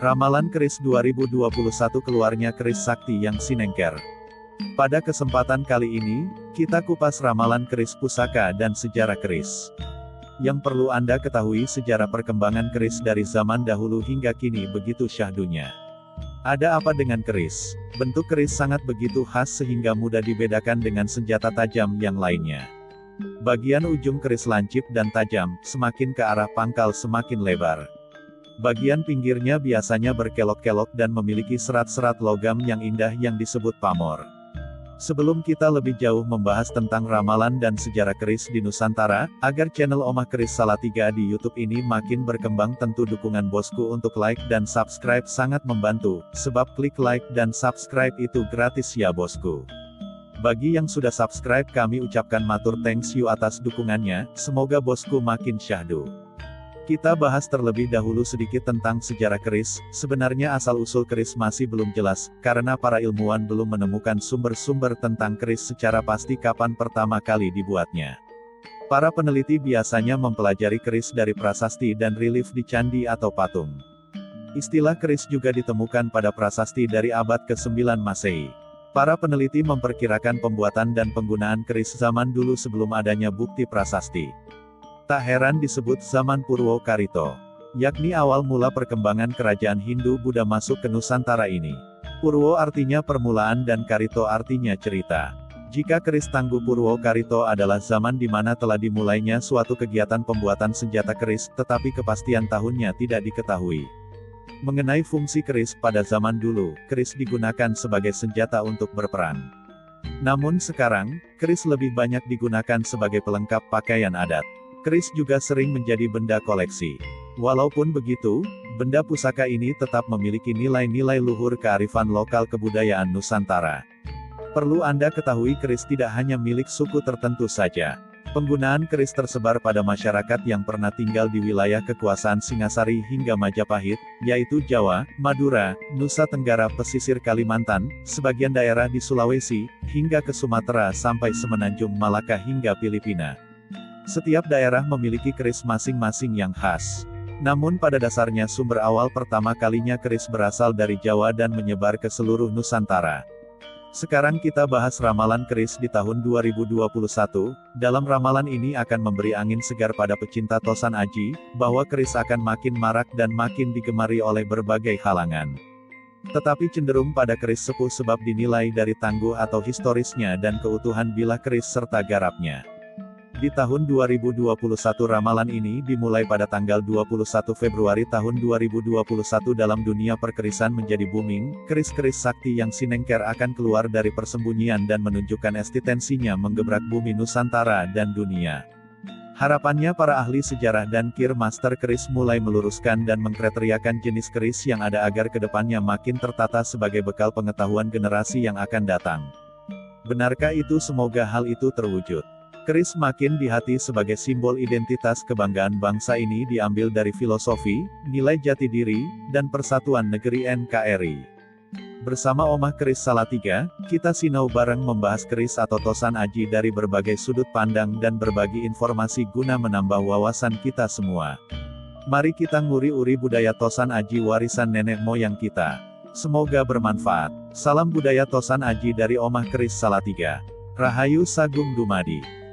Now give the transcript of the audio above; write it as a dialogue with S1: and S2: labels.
S1: Ramalan keris 2021 keluarnya keris sakti yang sinengker. Pada kesempatan kali ini, kita kupas ramalan keris pusaka dan sejarah keris. Yang perlu Anda ketahui sejarah perkembangan keris dari zaman dahulu hingga kini begitu syahdunya. Ada apa dengan keris? Bentuk keris sangat begitu khas sehingga mudah dibedakan dengan senjata tajam yang lainnya. Bagian ujung keris lancip dan tajam, semakin ke arah pangkal semakin lebar. Bagian pinggirnya biasanya berkelok-kelok dan memiliki serat-serat logam yang indah yang disebut pamor. Sebelum kita lebih jauh membahas tentang ramalan dan sejarah keris di Nusantara, agar channel Omah Keris Salatiga di YouTube ini makin berkembang, tentu dukungan bosku untuk like dan subscribe sangat membantu, sebab klik like dan subscribe itu gratis ya bosku. Bagi yang sudah subscribe kami ucapkan matur thanks you atas dukungannya, semoga bosku makin syahdu. Kita bahas terlebih dahulu sedikit tentang sejarah keris. Sebenarnya asal-usul keris masih belum jelas, karena para ilmuwan belum menemukan sumber-sumber tentang keris secara pasti kapan pertama kali dibuatnya. Para peneliti biasanya mempelajari keris dari prasasti dan relief di candi atau patung. Istilah keris juga ditemukan pada prasasti dari abad ke-9 Masehi. Para peneliti memperkirakan pembuatan dan penggunaan keris zaman dulu sebelum adanya bukti prasasti. Tak heran disebut zaman Purwo Karito, yakni awal mula perkembangan kerajaan Hindu-Buddha masuk ke Nusantara ini. Purwo artinya permulaan dan Karito artinya cerita. Jika keris Tangguh Purwo Karito adalah zaman di mana telah dimulainya suatu kegiatan pembuatan senjata keris, tetapi kepastian tahunnya tidak diketahui. Mengenai fungsi keris pada zaman dulu, keris digunakan sebagai senjata untuk berperang. Namun sekarang, keris lebih banyak digunakan sebagai pelengkap pakaian adat. Keris juga sering menjadi benda koleksi. Walaupun begitu, benda pusaka ini tetap memiliki nilai-nilai luhur kearifan lokal kebudayaan Nusantara. Perlu Anda ketahui keris tidak hanya milik suku tertentu saja. Penggunaan keris tersebar pada masyarakat yang pernah tinggal di wilayah kekuasaan Singasari hingga Majapahit, yaitu Jawa, Madura, Nusa Tenggara pesisir Kalimantan, sebagian daerah di Sulawesi, hingga ke Sumatera sampai Semenanjung Malaka hingga Filipina. Setiap daerah memiliki keris masing-masing yang khas. Namun pada dasarnya sumber awal pertama kalinya keris berasal dari Jawa dan menyebar ke seluruh Nusantara. Sekarang kita bahas ramalan keris di tahun 2021, dalam ramalan ini akan memberi angin segar pada pecinta tosan aji, bahwa keris akan makin marak dan makin digemari oleh berbagai halangan. Tetapi cenderung pada keris sepuh sebab dinilai dari tangguh atau historisnya dan keutuhan bilah keris serta garapnya. Di tahun 2021 ramalan ini dimulai pada tanggal 21 Februari tahun 2021 dalam dunia perkerisan menjadi booming, keris-keris sakti yang sinengker akan keluar dari persembunyian dan menunjukkan eksistensinya menggebrak bumi Nusantara dan dunia. Harapannya para ahli sejarah dan kir master keris mulai meluruskan dan mengkriteriakan jenis keris yang ada agar kedepannya makin tertata sebagai bekal pengetahuan generasi yang akan datang. Benarkah itu? Semoga hal itu terwujud. Keris makin di hati sebagai simbol identitas kebanggaan bangsa ini diambil dari filosofi, nilai jati diri, dan persatuan negeri NKRI. Bersama Omah Keris Salatiga, kita sinau bareng membahas keris atau tosan aji dari berbagai sudut pandang dan berbagi informasi guna menambah wawasan kita semua. Mari kita nguri-uri budaya tosan aji warisan nenek moyang kita. Semoga bermanfaat. Salam budaya tosan aji dari Omah Keris Salatiga. Rahayu Sagung Dumadi.